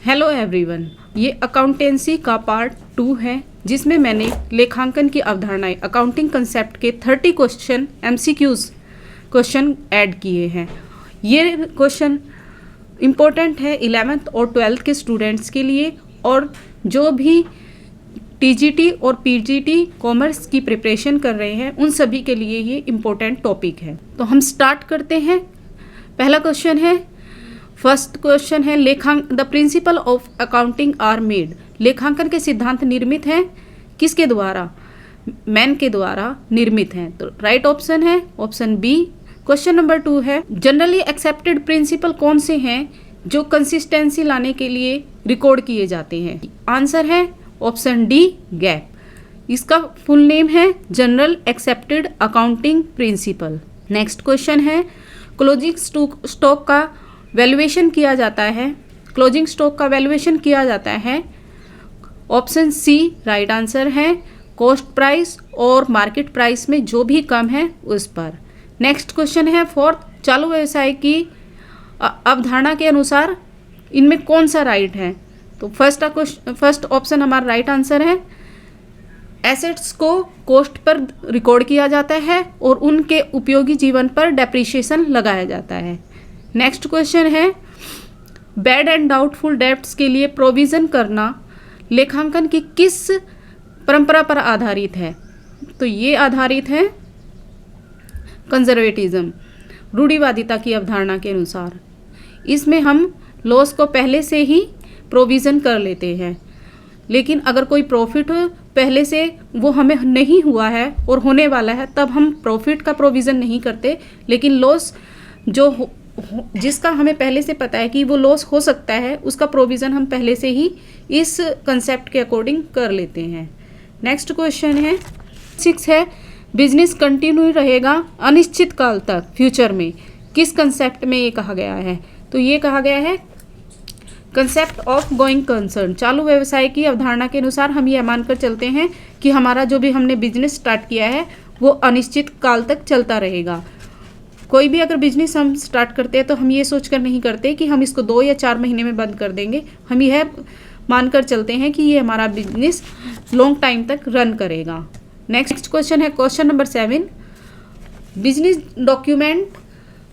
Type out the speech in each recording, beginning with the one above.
Hello everyone, ये accountancy का part 2 है जिसमें मैंने लेखांकन की अवधारणाएं अकाउंटिंग कंसेप्ट के 30 क्वेश्चन एमसीक्यूज क्वेश्चन ऐड किए हैं। ये क्वेश्चन इम्पोर्टेंट है 11th और 12th के स्टूडेंट्स के लिए, और जो भी टीजीटी और पीजीटी कॉमर्स की प्रिपरेशन कर रहे हैं उन सभी के लिए ये इम्पोर्टेंट टॉपिक है। तो हम स्टार्ट करते हैं। पहला क्वेश्चन है, फर्स्ट क्वेश्चन है the principle of accounting are made. लेखांकन के सिद्धांत निर्मित हैं किसके द्वारा? मैन के द्वारा निर्मित हैं। तो राइट ऑप्शन है ऑप्शन बी। क्वेश्चन नंबर 2 है, जनरली एक्सेप्टेड प्रिंसिपल कौन से हैं जो कंसिस्टेंसी लाने के लिए रिकॉर्ड किए जाते हैं? आंसर है ऑप्शन डी, गैप। इसका फुल नेम है general accepted accounting principle. Next question है, क्लोजिंग स्टॉक का वैल्यूएशन किया जाता है, क्लोजिंग स्टॉक का वैल्यूएशन किया जाता है। ऑप्शन सी राइट आंसर है, कॉस्ट प्राइस और मार्केट प्राइस में जो भी कम है उस पर। नेक्स्ट क्वेश्चन है, फोर्थ, चालू व्यवसाय की अवधारणा के अनुसार इनमें कौन सा राइट है? तो फर्स्ट ऑप्शन हमारा राइट आंसर है, एसेट्स को कॉस्ट पर रिकॉर्ड किया जाता है और उनके उपयोगी जीवन पर डेप्रिसिएशन लगाया जाता है। नेक्स्ट क्वेश्चन है, बैड एंड डाउटफुल डेब्ट्स के लिए प्रोविज़न करना लेखांकन की किस परंपरा पर आधारित है? तो ये आधारित है कंजर्वेटिज्म, रूढ़िवादिता की अवधारणा के अनुसार। इसमें हम लॉस को पहले से ही प्रोविज़न कर लेते हैं, लेकिन अगर कोई प्रॉफिट पहले से वो हमें नहीं हुआ है और होने वाला है तब हम प्रॉफिट का प्रोविज़न नहीं करते, लेकिन लॉस जो जिसका हमें पहले से पता है कि वो लॉस हो सकता है उसका प्रोविज़न हम पहले से ही इस कंसेप्ट के अकॉर्डिंग कर लेते हैं। नेक्स्ट क्वेश्चन है 6 है, बिजनेस कंटिन्यू रहेगा अनिश्चित काल तक फ्यूचर में, किस कंसेप्ट में ये कहा गया है? तो ये कहा गया है कंसेप्ट ऑफ गोइंग कंसर्न। चालू व्यवसाय की अवधारणा के अनुसार हम ये मानकर चलते हैं कि हमारा जो भी हमने बिजनेस स्टार्ट किया है वो अनिश्चित काल तक चलता रहेगा। कोई भी अगर बिजनेस हम स्टार्ट करते हैं तो हम ये सोचकर नहीं करते कि हम इसको 2 या 4 महीने में बंद कर देंगे। हम यह मानकर चलते हैं कि ये हमारा बिजनेस लॉन्ग टाइम तक रन करेगा। नेक्स्ट क्वेश्चन है question number 7, business document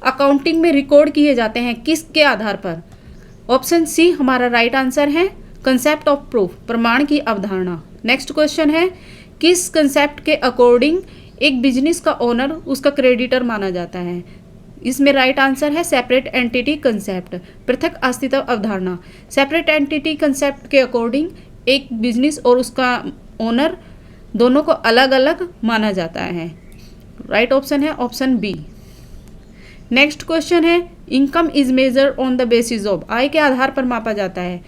accounting में रिकॉर्ड किए जाते हैं किसके आधार पर? ऑप्शन सी हमारा राइट आंसर है, कंसेप्ट ऑफ प्रूफ, प्रमाण की अवधारणा। नेक्स्ट क्वेश्चन है, किस कंसेप्ट के अकॉर्डिंग एक बिजनेस का ओनर उसका क्रेडिटर माना जाता है? इसमें राइट आंसर है सेपरेट एंटिटी कंसेप्ट, पृथक अस्तित्व अवधारणा। सेपरेट एंटिटी कंसेप्ट के अकॉर्डिंग एक बिजनेस और उसका ओनर दोनों को अलग अलग माना जाता है। राइट ऑप्शन है ऑप्शन बी। नेक्स्ट क्वेश्चन है, income is measured on the basis of, आय के आधार पर मापा जाता है।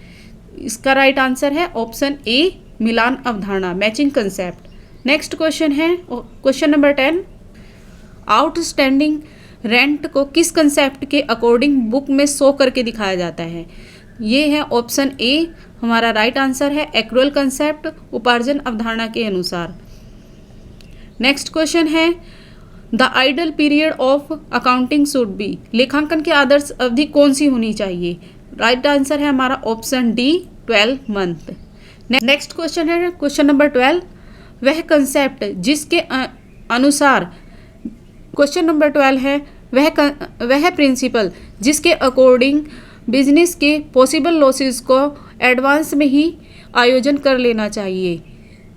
इसका राइट आंसर है ऑप्शन ए, मिलान अवधारणा, मैचिंग कंसेप्ट। नेक्स्ट क्वेश्चन है क्वेश्चन नंबर 10, आउटस्टैंडिंग रेंट को किस कंसेप्ट के अकॉर्डिंग बुक में शो करके दिखाया जाता है? ये है ऑप्शन ए, हमारा राइट आंसर है एक्रूअल कंसेप्ट, उपार्जन अवधारणा के अनुसार। नेक्स्ट क्वेश्चन है, the ideal period of accounting should be, लेखांकन की आदर्श अवधि कौन सी होनी चाहिए? राइट आंसर है हमारा option D, 12 month. Next question है क्वेश्चन नंबर 12, वह कंसेप्ट जिसके अनुसार, क्वेश्चन नंबर 12 है, वह प्रिंसिपल जिसके अकॉर्डिंग बिजनेस के पॉसिबल लॉसेस को एडवांस में ही आयोजन कर लेना चाहिए।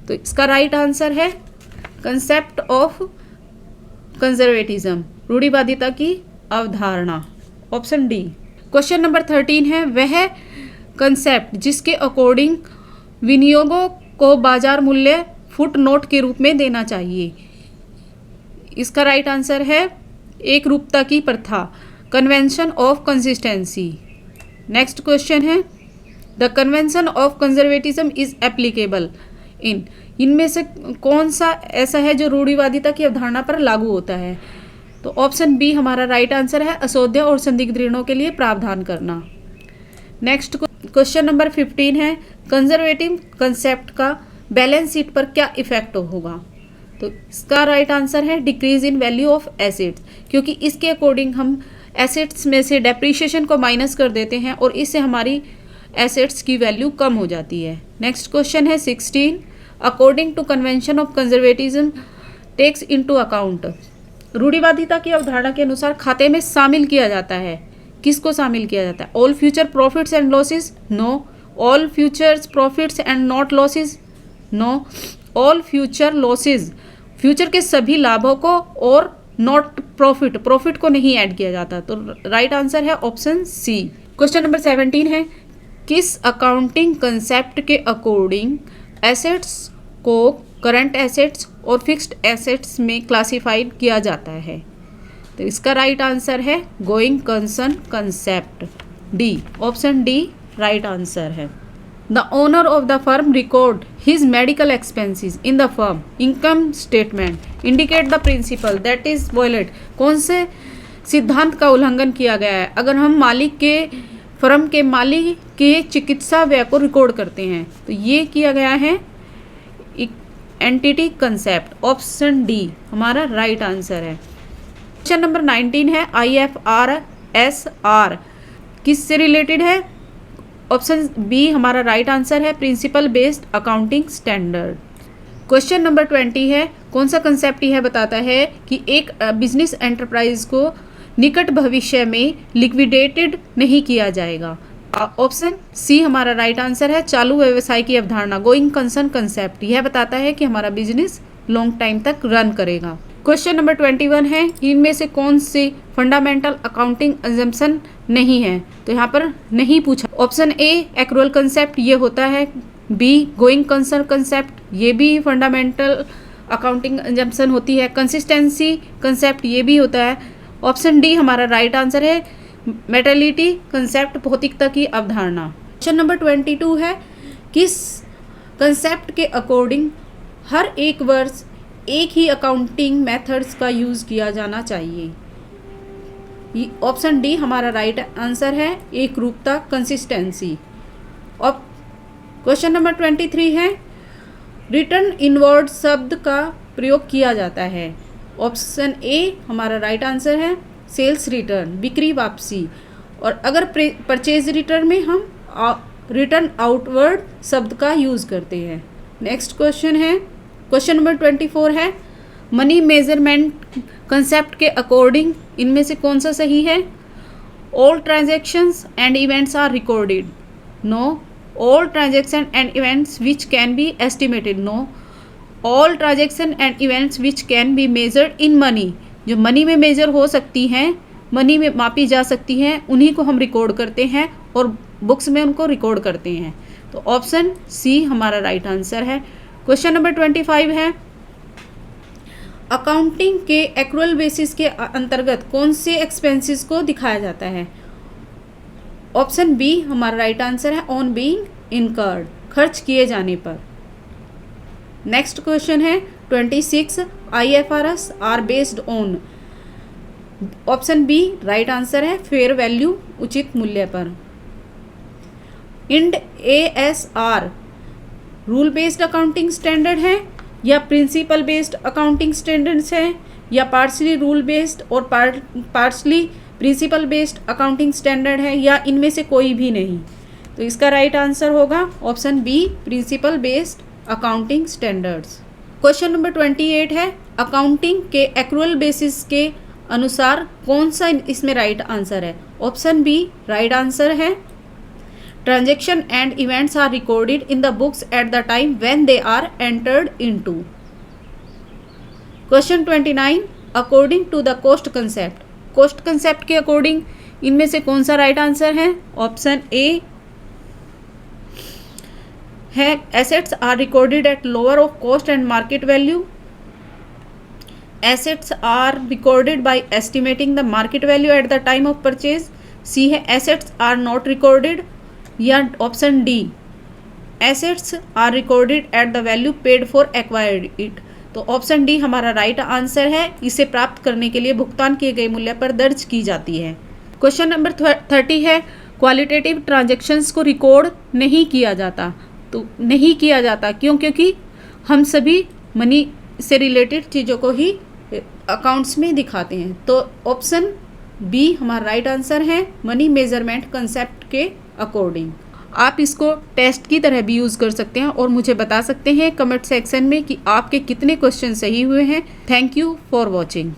तो इसका राइट आंसर है कंसेप्ट ऑफ कंजर्वेटिज्म, रूढ़िवादिता की अवधारणा, ऑप्शन डी। क्वेश्चन नंबर 13 है, वह कंसेप्ट जिसके अकॉर्डिंग विनियोगों को बाजार मूल्य फुट नोट के रूप में देना चाहिए। इसका राइट आंसर है एक रूपता की प्रथा, convention of consistency. Next question है, the convention of conservatism is applicable in, इनमें से कौन सा ऐसा है जो रूढ़िवादिता की अवधारणा पर लागू होता है? तो ऑप्शन बी हमारा राइट आंसर है, अशोध्य और संदिग्ध ऋणों के लिए प्रावधान करना। नेक्स्ट क्वेश्चन नंबर 15 है, कंजर्वेटिव कंसेप्ट का बैलेंस शीट पर क्या इफेक्ट होगा? तो इसका राइट आंसर है decrease in value of assets, क्योंकि इसके अकॉर्डिंग हम एसेट्स में से डेप्रीशिएशन को माइनस कर देते हैं और इससे हमारी एसेट्स की वैल्यू कम हो जाती है। नेक्स्ट क्वेश्चन है 16, according to convention of conservatism takes into account. रूढ़िवादिता की अवधारणा के अनुसार खाते में शामिल किया जाता है, किसको शामिल किया जाता है? All future profits and losses, no. All futures profits and not losses, no. All future losses, future के सभी लाभों को, और नॉट प्रॉफिट, प्रॉफिट को नहीं ऐड किया जाता। तो राइट आंसर है ऑप्शन सी। क्वेश्चन नंबर 17 है, किस अकाउंटिंग कंसेप्ट के अकॉर्डिंग एसेट्स को करंट एसेट्स और फिक्स्ड एसेट्स में क्लासिफाइड किया जाता है? तो इसका राइट आंसर है going concern concept, D, option D right answer है। The owner of the firm record his medical expenses in the firm income statement indicate the principle that is violate. कौन से सिद्धांत का उल्लंघन किया गया है? अगर हम मालिक के फर्म के मालिक के चिकित्सा व्यय को रिकॉर्ड करते हैं तो ये किया गया है एंटिटी कंसेप्ट, ऑप्शन डी हमारा राइट आंसर है। क्वेश्चन नंबर 19 है, IFRS किससे रिलेटेड है? ऑप्शन बी हमारा राइट आंसर है, principal based accounting standard. Question number 20 है, कौन सा कंसेप्ट यह बताता है कि एक बिजनेस एंटरप्राइज को निकट भविष्य में लिक्विडेटेड नहीं किया जाएगा? ऑप्शन सी हमारा राइट आंसर है, चालू व्यवसाय की अवधारणा, गोइंग कंसर्न कंसेप्ट। यह बताता है कि हमारा बिजनेस लॉन्ग टाइम तक रन करेगा। क्वेश्चन नंबर 21 है, इनमें से कौन सी फंडामेंटल अकाउंटिंग अजम्पशन नहीं है? तो यहाँ पर नहीं पूछा। ऑप्शन ए एक्रूअल कंसेप्ट ये होता है, बी गोइंग कंसर्न कंसेप्ट ये भी फंडामेंटल अकाउंटिंग अजम्पशन होती है, कंसिस्टेंसी कंसेप्ट ये भी होता है। ऑप्शन डी हमारा राइट आंसर है, मेटेलिटी कंसेप्ट भौतिकता की अवधारणा। क्वेश्चन नंबर 22 है, किस कंसेप्ट के अकॉर्डिंग हर एक वर्ष एक ही अकाउंटिंग मेथड्स का यूज़ किया जाना चाहिए? ऑप्शन डी हमारा राइट आंसर है, एक रूपता कंसिस्टेंसी। और क्वेश्चन नंबर 23 है, रिटर्न इनवर्ड शब्द का प्रयोग किया जाता है? ऑप्शन ए हमारा राइट आंसर है, सेल्स रिटर्न बिक्री वापसी। और अगर परचेज रिटर्न में हम रिटर्न आउटवर्ड शब्द का यूज़ करते हैं। नेक्स्ट क्वेश्चन है, क्वेश्चन नंबर 24 है, मनी मेजरमेंट कंसेप्ट के अकॉर्डिंग इनमें से कौन सा सही है? All transactions and events are recorded, no. All transaction and events which can be estimated, no. All transaction and events which can be measured in money, जो money में measure हो सकती हैं, मनी में मापी जा सकती हैं, उन्हीं को हम रिकॉर्ड करते हैं और बुक्स में उनको रिकॉर्ड करते हैं। तो ऑप्शन सी हमारा राइट आंसर है। क्वेश्चन नंबर 25 है, अकाउंटिंग के एक्रूअल बेसिस के अंतर्गत कौन से एक्सपेंसेस को दिखाया जाता है? ऑप्शन बी हमारा राइट आंसर है, ऑन बीइंग इनकर्ड, खर्च किए जाने पर। नेक्स्ट क्वेश्चन है 26, IFRS are based on, option B right answer है, फेयर वैल्यू उचित मूल्य पर। Ind ASR rule based accounting standard है या प्रिंसिपल बेस्ड अकाउंटिंग स्टैंडर्ड्स है या पार्शली रूल बेस्ड और partly principle based accounting standard है या इनमें से कोई भी नहीं? तो इसका राइट आंसर होगा option B, principle based accounting standards. Question number 28 है, अकाउंटिंग के एक्रूअल बेसिस के अनुसार कौन सा इसमें राइट आंसर है? ऑप्शन बी राइट आंसर है, transaction and events are recorded in the books at the time when they are entered into. Question 29, according to the cost concept, cost concept के according इनमें से कौन सा right answer है? Option A है, assets are recorded at lower of cost and market value, assets are recorded by estimating the market value at the time of purchase. C है, assets are not recorded, या option D, assets are recorded at the value paid for acquired it. तो option D हमारा right answer है, इसे प्राप्त करने के लिए भुगतान किए गए मूल्य पर दर्ज की जाती है। क्वेश्चन नंबर 30 है, क्वालिटेटिव ट्रांजैक्शंस को रिकॉर्ड नहीं किया जाता। तो नहीं किया जाता क्यों? क्योंकि हम सभी मनी से रिलेटेड चीज़ों को ही अकाउंट्स में दिखाते हैं। तो ऑप्शन बी हमारा राइट आंसर है, मनी मेजरमेंट कंसेप्ट के अकॉर्डिंग। आप इसको टेस्ट की तरह भी यूज़ कर सकते हैं और मुझे बता सकते हैं कमेंट सेक्शन में कि आपके कितने क्वेश्चन सही हुए हैं। Thank you for watching.